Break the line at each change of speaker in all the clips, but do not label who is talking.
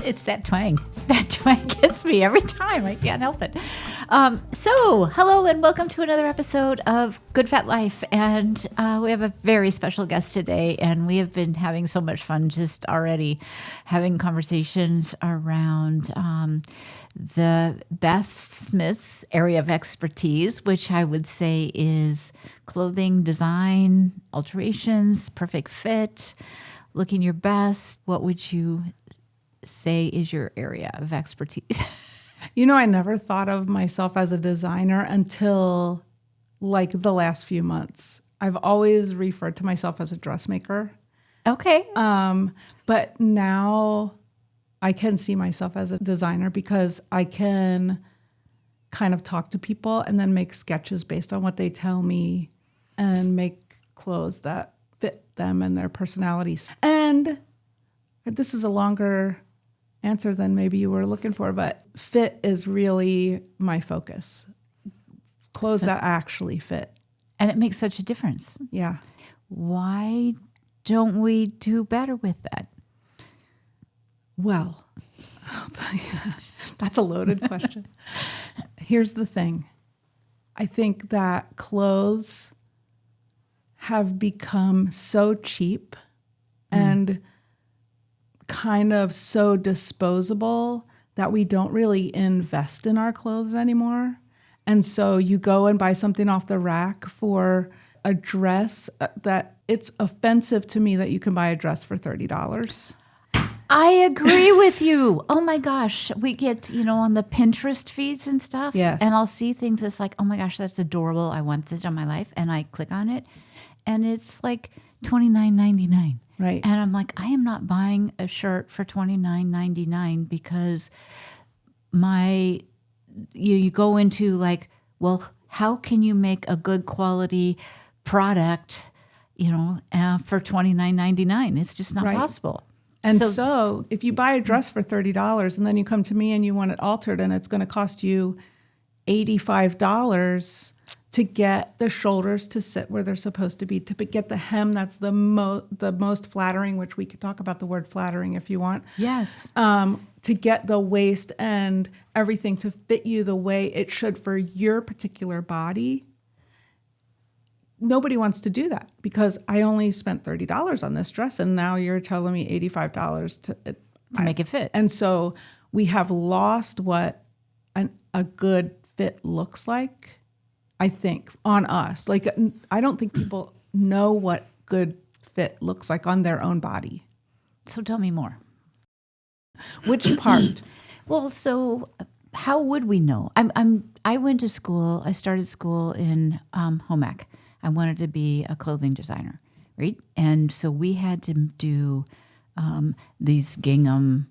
It's that twang. That twang gets me every time. I can't help it. So, hello and welcome to another episode of Good Fat Life. And we have a very special guest today. And we have been having so much fun just already having conversations around the Beth Smith's area of expertise, which I would say is clothing design, alterations, perfect fit, looking your best. What would you say is your area of expertise?
You know, I never thought of myself as a designer until like the last few months. I've always referred to myself as a dressmaker.
Okay.
But now I can see myself as a designer because I can kind of talk to people and then make sketches based on what they tell me and make clothes that fit them and their personalities. And this is a longer answer than maybe you were looking for, but fit is really my focus. Clothes that actually fit.
And it makes such a difference.
Yeah.
Why don't we do better with that?
Well, that's a loaded question. Here's the thing. I think that clothes have become so cheap and kind of so disposable that we don't really invest in our clothes anymore. And so you go and buy something off the rack for a dress that it's offensive to me that you can buy a dress for $30.
I agree with you. Oh my gosh. We get, on the Pinterest feeds and stuff.
Yes.
And I'll see things that's like, oh my gosh, that's adorable. I want this in my life. And I click on it and it's like $29.99.
Right.
And I'm like, I am not buying a shirt for $29.99 because you go into like, well, how can you make a good quality product, for $29.99? It's just not possible.
And so if you buy a dress for $30 and then you come to me and you want it altered and it's going to cost you $85 to get the shoulders to sit where they're supposed to be, to get the hem that's the most flattering, which we could talk about the word flattering if you want.
Yes.
To get the waist and everything to fit you the way it should for your particular body. Nobody wants to do that because I only spent $30 on this dress and now you're telling me $85 to
make it fit.
And so we have lost what a good fit looks like. I think, on us. Like, I don't think people know what good fit looks like on their own body.
So tell me more.
Which part?
Well, so how would we know? I went to school. I started school in home ec. I wanted to be a clothing designer, right? And so we had to do these gingham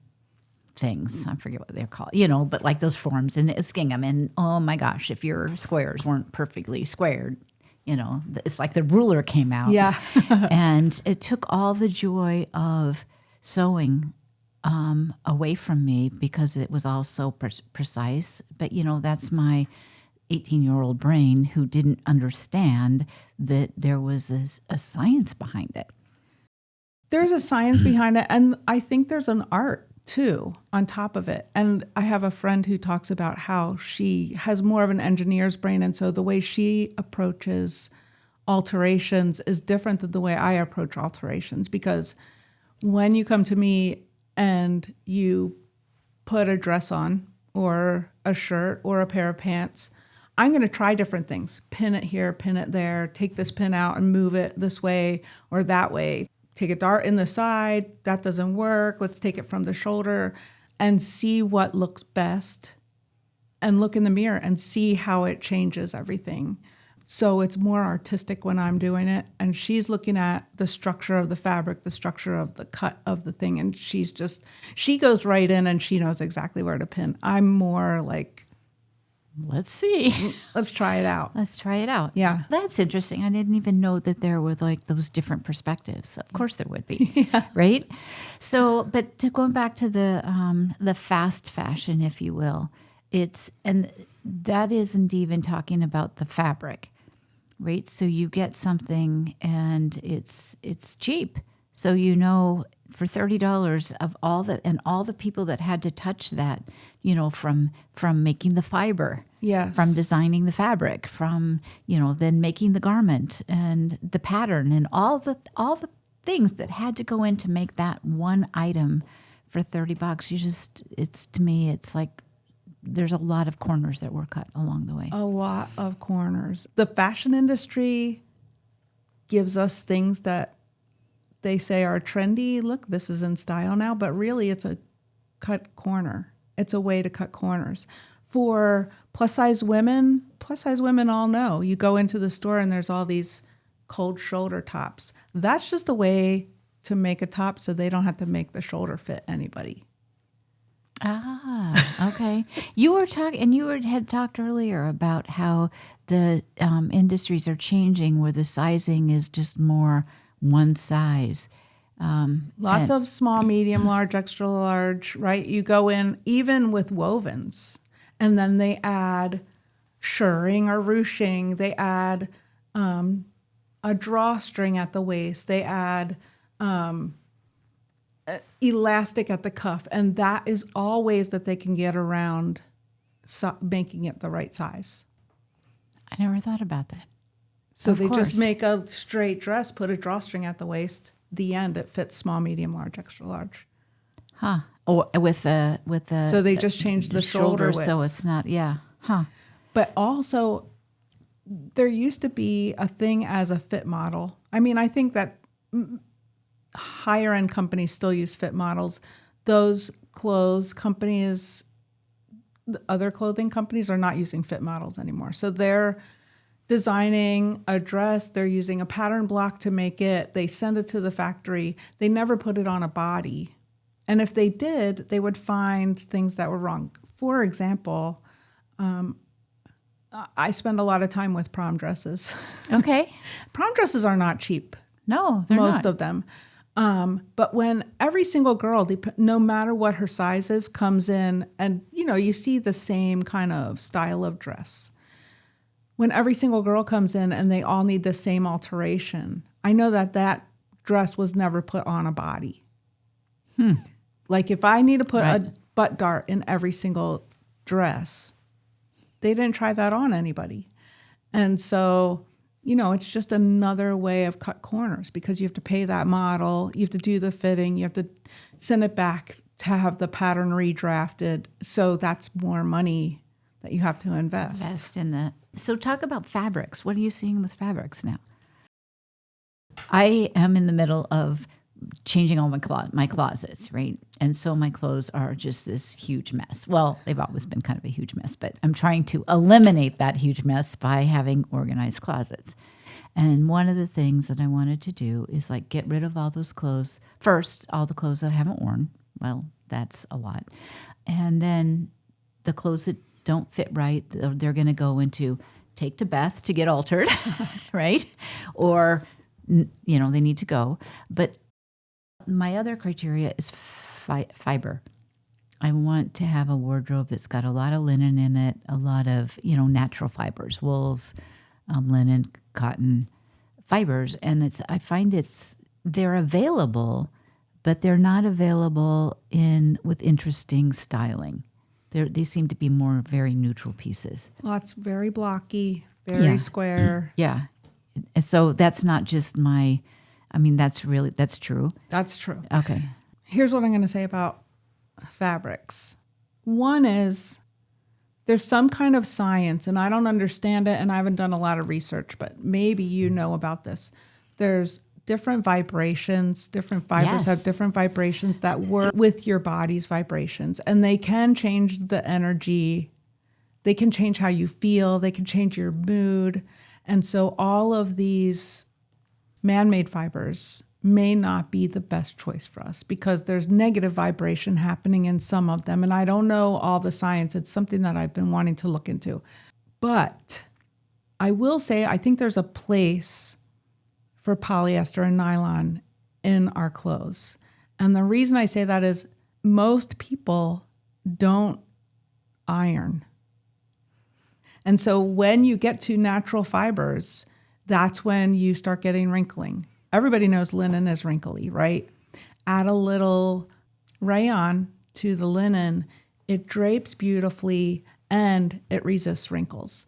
things. I forget what they're called, but like those forms, and it's gingham. And oh my gosh, if your squares weren't perfectly squared, it's like the ruler came out.
Yeah.
And it took all the joy of sewing away from me because it was all so precise. But, that's my 18-year-old brain who didn't understand that there was a science behind it.
There's a science behind it. And I think there's an art too on top of it. And I have a friend who talks about how she has more of an engineer's brain. And so the way she approaches alterations is different than the way I approach alterations. Because when you come to me and you put a dress on or a shirt or a pair of pants, I'm going to try different things. Pin it here, pin it there, take this pin out and move it this way or that way. Take a dart in the side, that doesn't work. Let's take it from the shoulder and see what looks best and look in the mirror and see how it changes everything. So it's more artistic when I'm doing it. And she's looking at the structure of the fabric, the structure of the cut of the thing. And she goes right in and she knows exactly where to pin. I'm more like,
let's see.
Let's try it out.
Let's try it out.
Yeah.
That's interesting. I didn't even know that there were like those different perspectives. Of course there would be, right? So, but going back to the fast fashion, if you will, and that isn't even talking about the fabric, right? So you get something and it's cheap. So for $30 of all the people that had to touch that, from making the fiber,
Yes.
from designing the fabric, from, then making the garment and the pattern and all the things that had to go in to make that one item for $30. To me, it's like there's a lot of corners that were cut along the way.
A lot of corners. The fashion industry gives us things that they say are trendy. Look, this is in style now, but really it's a cut corner. It's a way to cut corners. For plus size women all know. You go into the store and there's all these cold shoulder tops. That's just a way to make a top so they don't have to make the shoulder fit anybody.
Ah, okay. You had talked earlier about how the industries are changing where the sizing is just more one size.
Lots of small, medium, large, extra large, right? You go in even with wovens, and then they add shirring or ruching. They add a drawstring at the waist. They add elastic at the cuff, and that is all ways that they can get around making it the right size.
I never thought about that.
So they just make a straight dress, put a drawstring at the waist. The end, it fits small, medium, large, extra large.
Huh? Or with the.
So they just changed the shoulder width.
So it's not. Yeah. Huh.
But also, there used to be a thing as a fit model. I mean, I think that higher end companies still use fit models. Those clothes companies, the other clothing companies, are not using fit models anymore. So they're designing a dress, they're using a pattern block to make it, they send it to the factory, they never put it on a body. And if they did, they would find things that were wrong. For example, I spend a lot of time with prom dresses.
Okay.
Prom dresses are not cheap.
No, they're
most
not.
of them. But when every single girl, no matter what her size is, comes in and, you see the same kind of style of dress. When every single girl comes in and they all need the same alteration, I know that dress was never put on a body. Like if I need to put a butt dart in every single dress, they didn't try that on anybody. And so, it's just another way of cut corners because you have to pay that model, you have to do the fitting, you have to send it back to have the pattern redrafted. So that's more money that you have to invest
in that. So talk about fabrics. What are you seeing with fabrics now? I am in the middle of changing all my closets, right? And so my clothes are just this huge mess. Well, they've always been kind of a huge mess, but I'm trying to eliminate that huge mess by having organized closets. And one of the things that I wanted to do is like get rid of all those clothes. First, all the clothes that I haven't worn. Well, that's a lot. And then the clothes that don't fit right, they're going to go into take to Beth to get altered, right? Or, they need to go. But my other criteria is fiber. I want to have a wardrobe that's got a lot of linen in it, a lot of, natural fibers, wools, linen, cotton fibers. And I find they're available, but they're not available with interesting styling. They seem to be more very neutral pieces.
Lots very blocky, very square.
Yeah. And so that's not just that's true.
That's true.
Okay.
Here's what I'm going to say about fabrics. One is there's some kind of science, and I don't understand it, and I haven't done a lot of research, but maybe you know about this. There's different vibrations, different fibers have different vibrations that work with your body's vibrations, and they can change the energy. They can change how you feel. They can change your mood. And so all of these man-made fibers may not be the best choice for us because there's negative vibration happening in some of them. And I don't know all the science. It's something that I've been wanting to look into. But I will say I think there's a place for polyester and nylon in our clothes. And the reason I say that is most people don't iron. And so when you get to natural fibers, that's when you start getting wrinkling. Everybody knows linen is wrinkly, right? add a little rayon to the linen, it drapes beautifully and it resists wrinkles.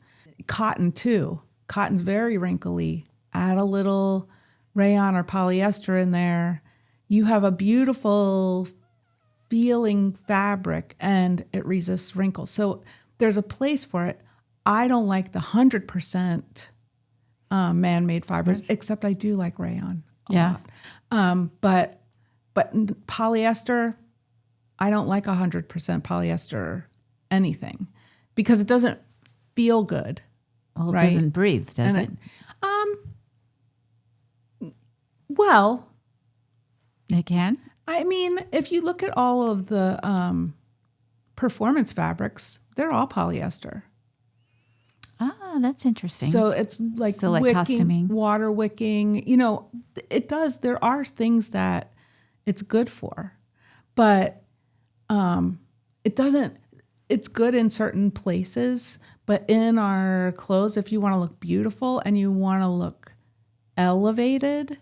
Cotton too. Cotton's very wrinkly. Add a little rayon or polyester in there. You have a beautiful feeling fabric and it resists wrinkles. So there's a place for it. I don't like the 100% man-made fibers, except I do like rayon a lot. But polyester, I don't like 100% polyester anything because it doesn't feel good.
Well, it
right?
doesn't breathe, does it?
Well,
It can?
I mean, if you look at all of the performance fabrics, they're all polyester.
Ah, that's interesting.
So it's like,
So like
wicking,
costuming.
water wicking. You know, it does. There are things that it's good for, but it doesn't. It's good in certain places, but in our clothes, if you want to look beautiful and you want to look elevated,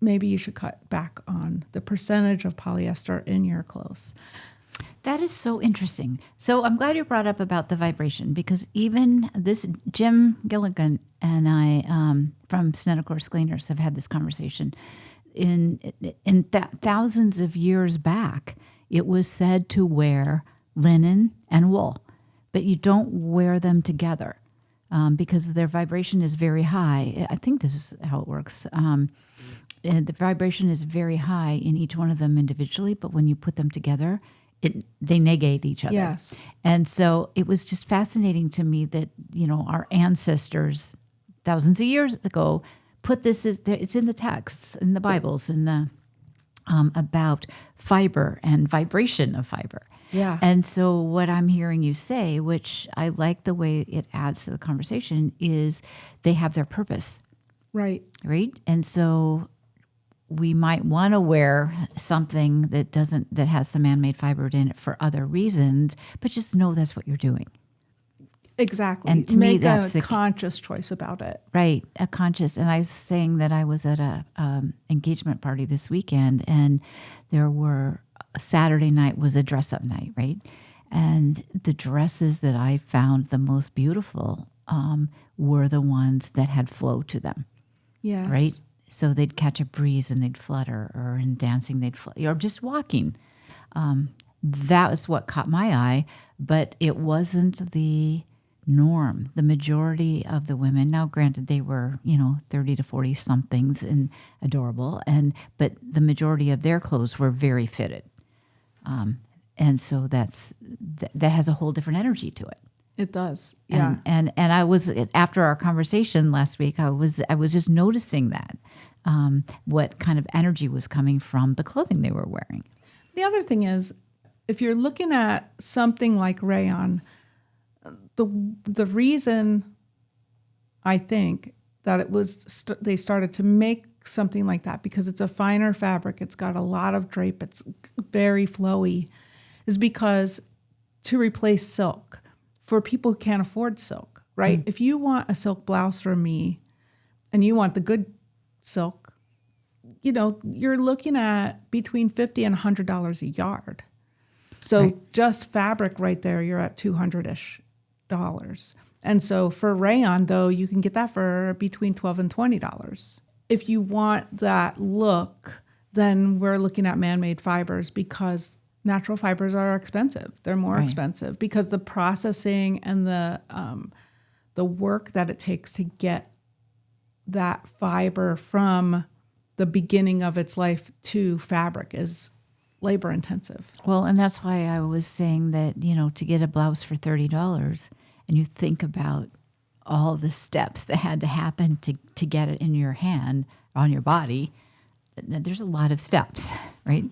maybe you should cut back on the percentage of polyester in your clothes.
That is so interesting. So I'm glad you brought up about the vibration because even this Jim Gilligan and I from Snedecor's Cleaners have had this conversation. In thousands of years back, it was said to wear linen and wool, but you don't wear them together because their vibration is very high. I think this is how it works. And the vibration is very high in each one of them individually, but when you put them together, they negate each other.
Yes.
And so it was just fascinating to me that, you know, our ancestors thousands of years ago put this it's in the texts, in the Bibles, in the about fiber and vibration of fiber.
Yeah.
And so what I'm hearing you say, which I like the way it adds to the conversation, is they have their purpose.
Right.
Right? And so we might want to wear something that has some man-made fiber in it for other reasons, but just know that's what you're doing.
Exactly.
And to me, that's
a conscious choice about it.
Right, a conscious. And I was saying that I was at a engagement party this weekend, and Saturday night was a dress-up night, right? And the dresses that I found the most beautiful were the ones that had flow to them.
Yes.
Right? So they'd catch a breeze and they'd flutter, or in dancing they'd flutter, or just walking. That was what caught my eye, but it wasn't the norm. The majority of the women, now granted they were, 30 to 40 somethings and adorable, but the majority of their clothes were very fitted. And so that has a whole different energy to it.
It does. Yeah.
And I was, after our conversation last week, I was just noticing that, what kind of energy was coming from the clothing they were wearing.
The other thing is, if you're looking at something like rayon, the reason I think that it was they started to make something like that, because it's a finer fabric, it's got a lot of drape, it's very flowy, is because to replace silk for people who can't afford silk, right? If you want a silk blouse from me and you want the good silk, you're looking at between $50 and $100 a yard. So just fabric right there, you're at $200-ish. And so for rayon, though, you can get that for between $12 and $20. If you want that look, then we're looking at man-made fibers, because natural fibers are expensive. They're more expensive because the processing and the work that it takes to get that fiber from the beginning of its life to fabric is labor intensive.
Well, and that's why I was saying that, to get a blouse for $30, and you think about all the steps that had to happen to get it in your hand, on your body, there's a lot of steps, right?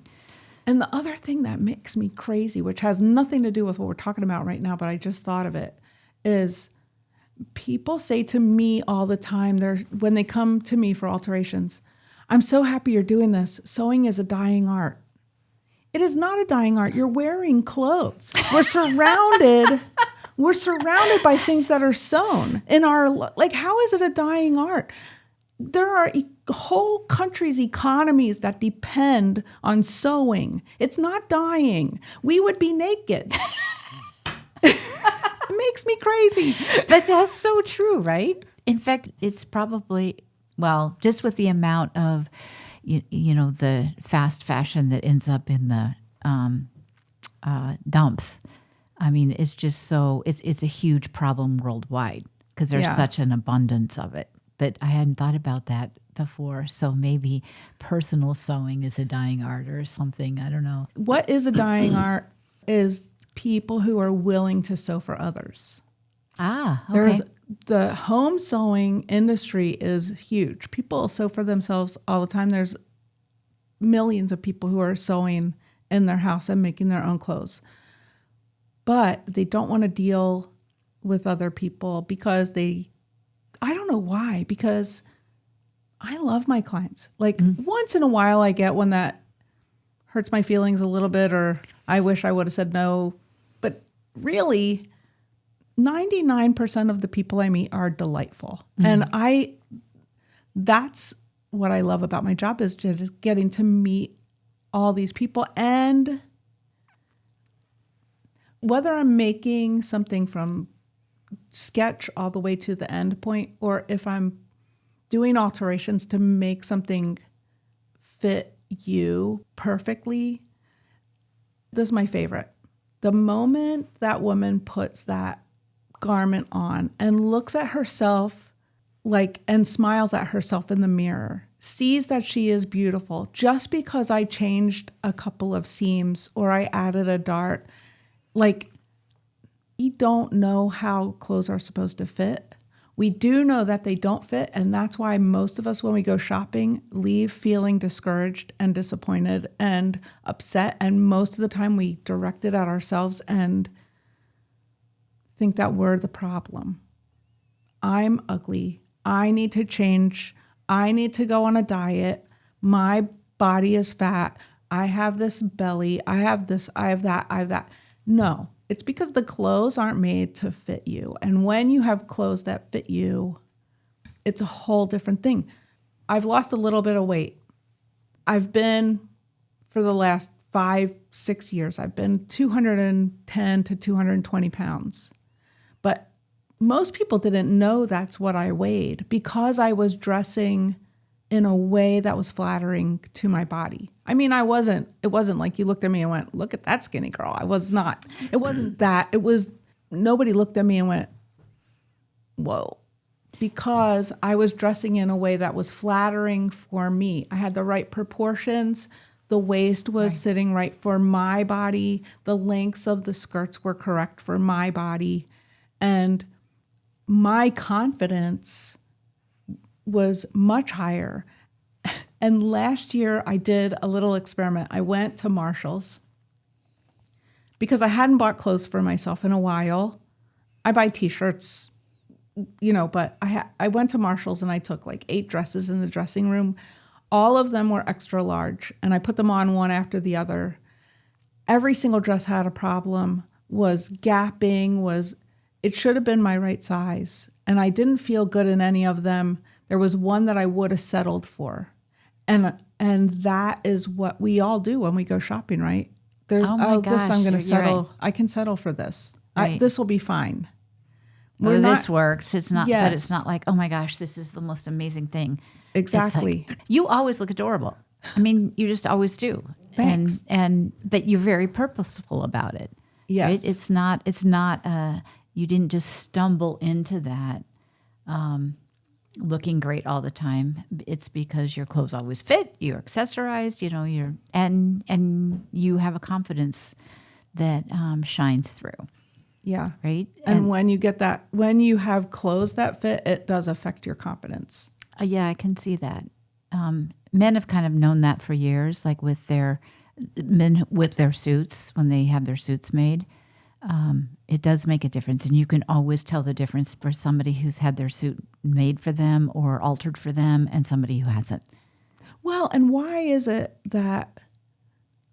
And the other thing that makes me crazy, which has nothing to do with what we're talking about right now, but I just thought of it, is people say to me all the time, when they come to me for alterations, I'm so happy you're doing this. Sewing is a dying art. It is not a dying art. You're wearing clothes. We're surrounded by things that are sewn in our, how is it a dying art? There are whole countries' economies that depend on sewing. It's not dying. We would be naked. It makes me crazy.
But that's so true, right? In fact, it's probably, well, just with the amount of, you know, the fast fashion that ends up in the dumps. I mean, it's just so, it's a huge problem worldwide because there's such an abundance of it. But I hadn't thought about that before. So maybe personal sewing is a dying art or something. I don't know.
What is a dying art is people who are willing to sew for others.
Ah, okay.
The home sewing industry is huge. People sew for themselves all the time. There's millions of people who are sewing in their house and making their own clothes. But they don't want to deal with other people because I don't know why, because I love my clients. Like once in a while I get one that hurts my feelings a little bit, or I wish I would have said no. But really, 99% of the people I meet are delightful. And that's what I love about my job, is just getting to meet all these people. And whether I'm making something from sketch all the way to the end point, or if I'm doing alterations to make something fit you perfectly, this is my favorite. The moment that woman puts that garment on and looks at herself and smiles at herself in the mirror, sees that she is beautiful just because I changed a couple of seams or I added a dart. Like, we don't know how clothes are supposed to fit. We do know that they don't fit, and that's why most of us, when we go shopping, leave feeling discouraged and disappointed and upset, and most of the time we direct it at ourselves and think that we're the problem. I'm ugly. I need to change. I need to go on a diet. My body is fat. I have this belly. I have this, I have that, I have that. No. It's because the clothes aren't made to fit you. And when you have clothes that fit you, it's a whole different thing. I've lost a little bit of weight. I've been, for the last 5-6 years, I've been 210 to 220 pounds. But most people didn't know that's what I weighed because I was dressing in a way that was flattering to my body. I mean, it wasn't like you looked at me and went, look at that skinny girl. I was not. It wasn't that. It was, nobody looked at me and went, whoa, because I was dressing in a way that was flattering for me. I had the right proportions. The waist was sitting right for my body. The lengths of the skirts were correct for my body. And my confidence was much higher. And last year I did a little experiment. I went to Marshall's because I hadn't bought clothes for myself in a while. I buy t-shirts, but I went to Marshall's and I took like 8 dresses in the dressing room. All of them were extra large, and I put them on one after the other. Every single dress had a problem, was gapping, it should have been my right size. And I didn't feel good in any of them. There was one that I would have settled for. And that is what we all do when we go shopping, right? There's, this I'm going to settle. Right. I can settle for this. Right. This will be fine.
This works. It's not, but it's not like, oh my gosh, this is the most amazing thing.
Exactly.
Like, you always look adorable. I mean, you just always do.
Thanks.
But you're very purposeful about it.
Yes.
Right? It's not, you didn't just stumble into that, looking great all the time. It's because your clothes always fit, you're accessorized, and you have a confidence that shines through.
Yeah.
Right.
And when you get that, when you have clothes that fit, it does affect your confidence.
Yeah, I can see that. Men have kind of known that for years, like with their suits, when they have their suits made. It does make a difference, and you can always tell the difference for somebody who's had their suit made for them or altered for them and somebody who hasn't.
Well, and why is it that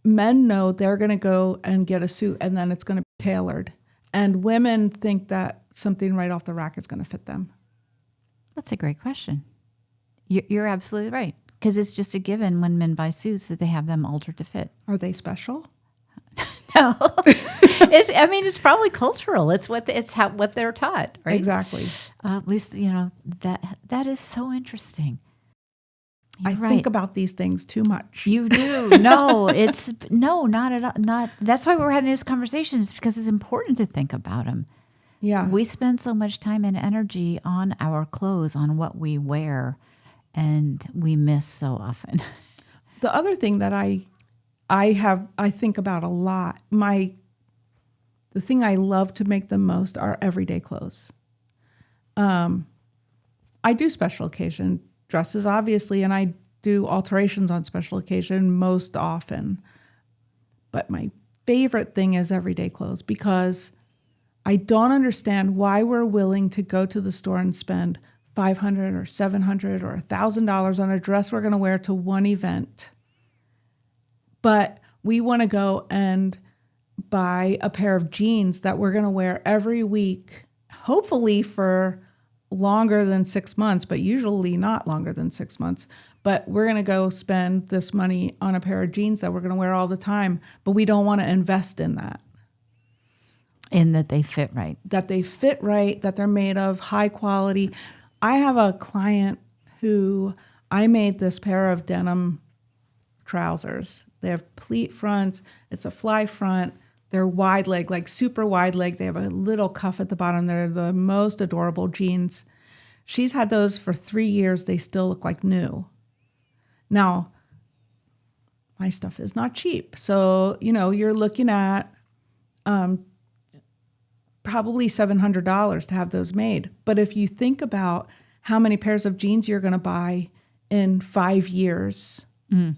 men know they're going to go and get a suit and then it's going to be tailored, and women think that something right off the rack is going to fit them?
That's a great question. You're absolutely right. Because it's just a given when men buy suits that they have them altered to fit.
Are they special?
No, it's probably cultural. It's what what they're taught, right?
Exactly.
At least that is so interesting.
I think about these things too much.
You do. No, not at all. Not. That's why we're having these conversations, because it's important to think about them.
Yeah.
We spend so much time and energy on our clothes, on what we wear, and we miss so often.
The other thing that I think about a lot, the thing I love to make the most are everyday clothes. I do special occasion dresses, obviously, and I do alterations on special occasion most often. But my favorite thing is everyday clothes, because I don't understand why we're willing to go to the store and spend $500 or $700 or $1,000 on a dress we're going to wear to one event. But we want to go and buy a pair of jeans that we're going to wear every week, hopefully for longer than 6 months, but usually not longer than 6 months. But we're going to go spend this money on a pair of jeans that we're going to wear all the time, but we don't want to invest in that.
In that they fit right.
That they fit right, that they're made of high quality. I have a client who I made this pair of denim trousers. They have pleat fronts. It's a fly front. They're wide leg, like super wide leg. They have a little cuff at the bottom. They're the most adorable jeans. She's had those for 3 years. They still look like new. Now, my stuff is not cheap. So, you're looking at probably $700 to have those made. But if you think about how many pairs of jeans you're going to buy in 5 years and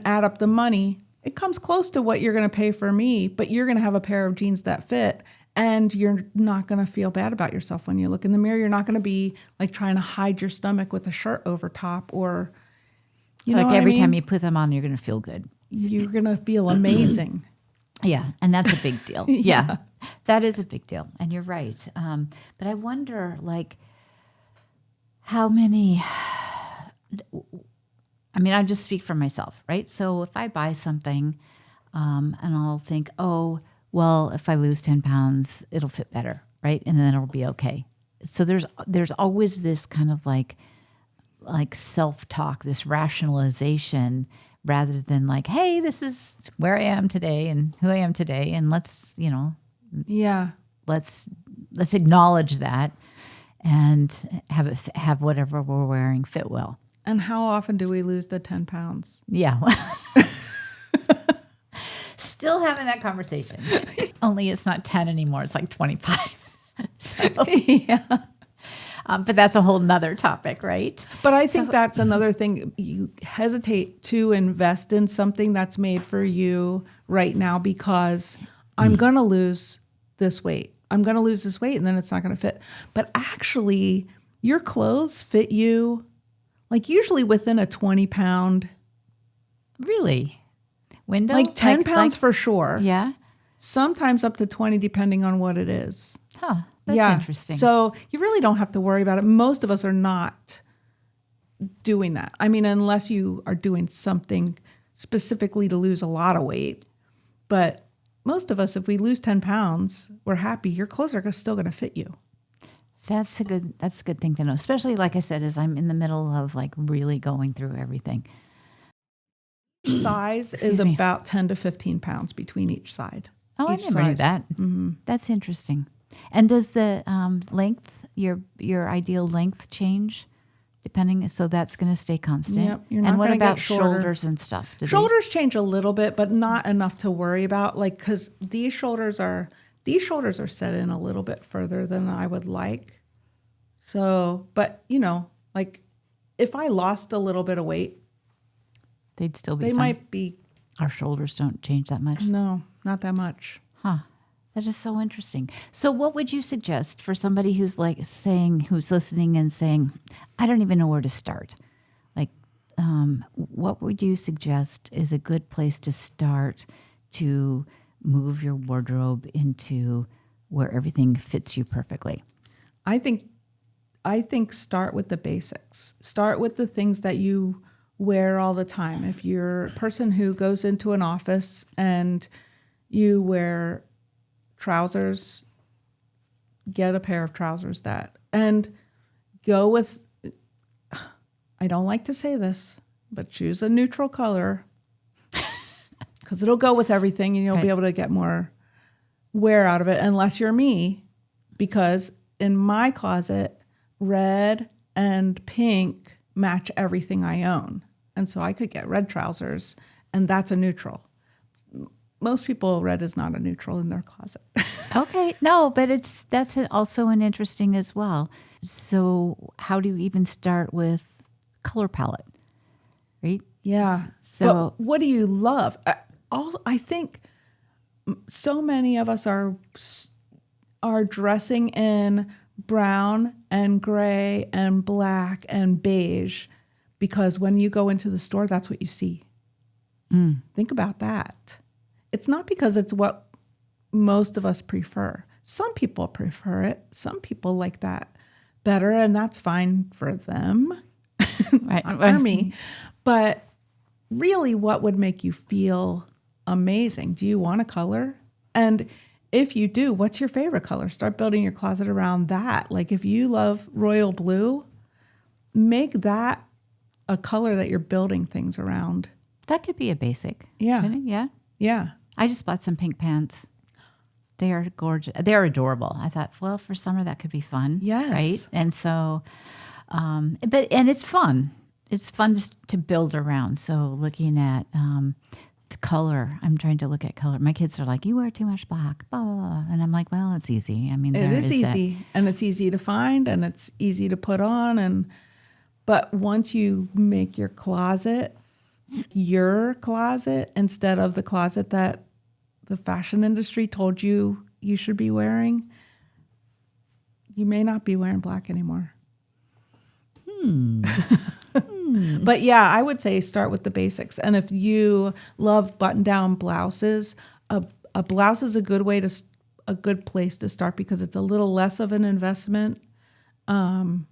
add up the money, it comes close to what you're going to pay for me, but you're going to have a pair of jeans that fit, and you're not going to feel bad about yourself when you look in the mirror. You're not going to be like trying to hide your stomach with a shirt over top, or,
like every time you put them on, you're going to feel good.
You're going to feel amazing.
Yeah, and that's a big deal. Yeah, that is a big deal, and you're right. But I wonder, like, how many... I mean, I just speak for myself, right? So if I buy something and I'll think, oh, well, if I lose 10 pounds, it'll fit better, right? And then it'll be okay. So there's always this kind of like self-talk, this rationalization, rather than like, hey, this is where I am today and who I am today. And let's acknowledge that and have whatever we're wearing fit well.
And how often do we lose the 10 pounds?
Yeah. Still having that conversation. Only it's not 10 anymore. It's like 25. So,
yeah.
But that's a whole nother topic, right?
But I think that's another thing. You hesitate to invest in something that's made for you right now because I'm going to lose this weight. I'm going to lose this weight and then it's not going to fit. But actually, your clothes fit you like usually within a 20-pound.
Really? Window?
Like 10 pounds for sure.
Yeah.
Sometimes up to 20 depending on what it is.
Huh. That's interesting.
So you really don't have to worry about it. Most of us are not doing that. I mean, unless you are doing something specifically to lose a lot of weight. But most of us, if we lose 10 pounds, we're happy. Your clothes are still going to fit you.
That's a good thing to know, especially like I said, as I'm in the middle of like really going through everything.
Size is about 10 to 15 pounds between each side.
Oh, I never knew that. Mm-hmm. That's interesting. And does the length, your ideal length change depending? So that's going to stay constant.
Yep. You're not
and what
gonna
about
get shorter.
shoulders and stuff?
Shoulders change a little bit, but not enough to worry about. Like, because these shoulders are set in a little bit further than I would like. So, but like if I lost a little bit of weight,
they'd still be.
They
fine.
might be.
Our shoulders don't change that much.
No, not that much.
Huh. That is so interesting. So what would you suggest for somebody who's who's listening and saying, I don't even know where to start? Like, what would you suggest is a good place to start to move your wardrobe into where everything fits you perfectly?
I think I think start with the basics. Start with the things that you wear all the time. If you're a person who goes into an office and you wear trousers, get a pair of trousers and go with, I don't like to say this, but choose a neutral color because it'll go with everything and you'll be able to get more wear out of it, unless you're me, because in my closet, red and pink match everything I own. And so I could get red trousers, and that's a neutral. Most people, red is not a neutral in their closet.
Okay. No, but that's also an interesting as well. So how do you even start with color palette? Right?
Yeah.
So
but what do you love? I think so many of us are dressing in brown and gray and black and beige because when you go into the store, that's what you see. Think about that. It's not because it's what most of us prefer. Some people prefer it. Some people like that better, and that's fine for them,
right.
not for me. But really, what would make you feel amazing? Do you want a color? And if you do, what's your favorite color? Start building your closet around that. Like if you love royal blue, make that a color that you're building things around.
That could be a basic.
Yeah.
Yeah.
Yeah.
I just bought some pink pants. They are gorgeous. They're adorable. I thought, well, for summer that could be fun.
Yes.
Right. And so, and it's fun. It's fun just to build around. So looking at color, I'm trying to look at color. My kids are like, you wear too much black, blah, blah, blah. And I'm like, well, it's easy. I mean,
it is easy, and it's easy to find, and it's easy to put on. But once you make your closet instead of the closet that the fashion industry told you should be wearing, you may not be wearing black anymore. But yeah, I would say start with the basics. And if you love button-down blouses, a blouse is a good place to start because it's a little less of an investment. And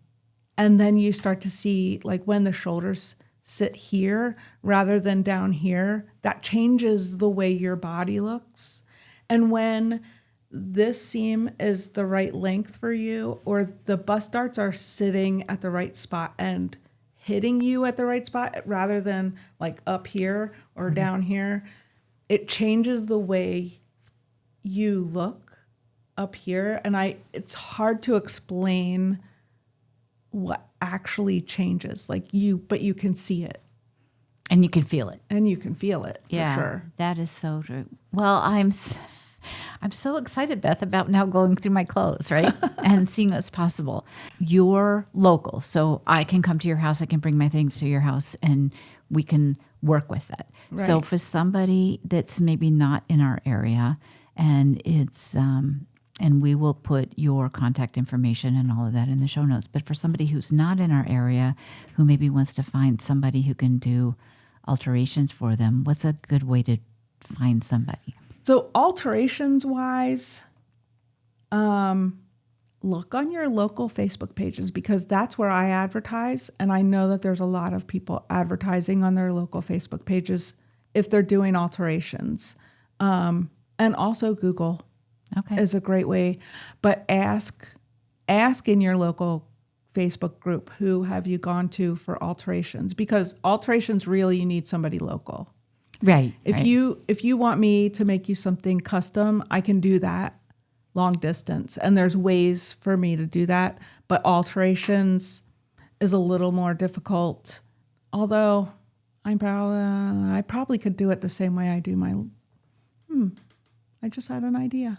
then you start to see, like, when the shoulders sit here rather than down here, that changes the way your body looks. And when this seam is the right length for you, or the bust darts are sitting at the right spot and hitting you at the right spot rather than like up here or down here, it changes the way you look up here. And it's hard to explain what actually changes, but you can see it.
And you can feel it.
For sure.
That is so true. Well, I'm so excited, Beth, about now going through my clothes, right? And seeing what's possible. You're local, so I can come to your house. I can bring my things to your house, and we can work with it.
Right.
So for somebody that's maybe not in our area, and it's and we will put your contact information and all of that in the show notes. But for somebody who's not in our area, who maybe wants to find somebody who can do alterations for them, what's a good way to find somebody?
So alterations wise, look on your local Facebook pages because that's where I advertise. And I know that there's a lot of people advertising on their local Facebook pages if they're doing alterations. And also Google is a great way. But ask in your local Facebook group, who have you gone to for alterations? Because alterations, really, you need somebody local.
Right.
If you want me to make you something custom, I can do that long distance. And there's ways for me to do that. But alterations is a little more difficult. Although I probably could do it the same way I do my. I just had an idea.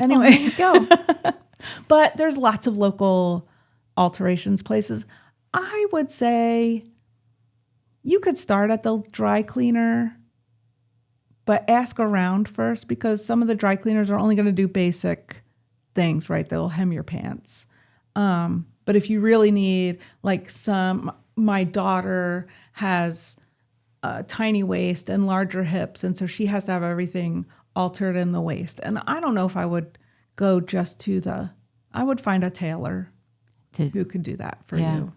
Anyway,
there you go.
But there's lots of local alterations places. I would say you could start at the dry cleaner, but ask around first because some of the dry cleaners are only going to do basic things, right? They'll hem your pants. But if you really need, like my daughter has a tiny waist and larger hips, and so she has to have everything altered in the waist. And I don't know if I would go just to I would find a tailor. who can do that for
Yeah.
you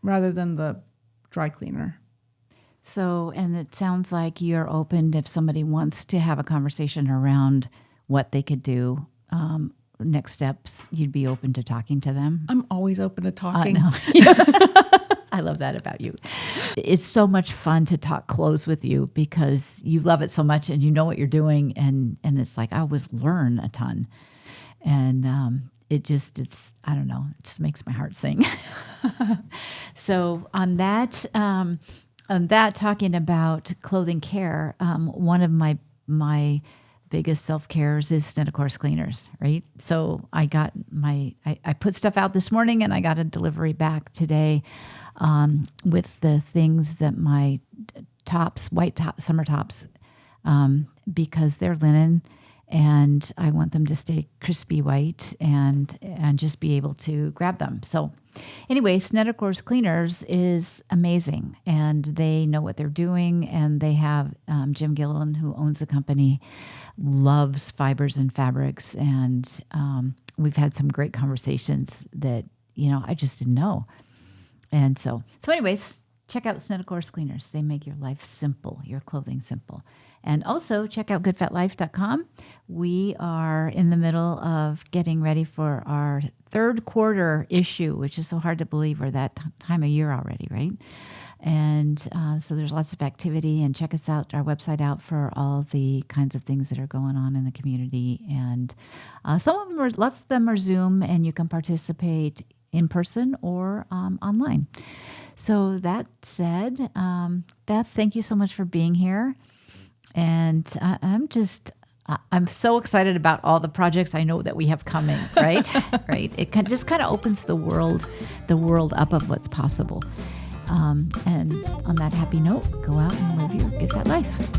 rather than the dry cleaner.
So, and it sounds like you're open if somebody wants to have a conversation around what they could do. Next steps, you'd be open to talking to them.
I'm always open to talking.
No. I love that about you. It's so much fun to talk clothes with you because you love it so much and you know what you're doing. And it's like, I always learn a ton. And it's, I don't know, it just makes my heart sing. So on that, talking about clothing care, one of my biggest self-cares is Sned Course cleaners, right? So I got I put stuff out this morning and I got a delivery back today with the things that my tops, summer tops, because they're linen and I want them to stay crispy white and just be able to grab them. So anyway, Sned Course Cleaners is amazing and they know what they're doing, and they have Jim Gilliland, who owns the company, loves fibers and fabrics, and we've had some great conversations that, I just didn't know. And so anyways, check out Sned Course Cleaners. They make your life simple, your clothing simple. And also check out goodfatlife.com. We are in the middle of getting ready for our third quarter issue, which is so hard to believe we're that time of year already, right? And so there's lots of activity, and check us out, our website out for all the kinds of things that are going on in the community. And lots of them are Zoom, and you can participate in person or online. So that said, Beth, thank you so much for being here. And I'm so excited about all the projects I know that we have coming, right? Right. It just kind of opens the world up of what's possible. And on that happy note, go out and live your Good Fat Life.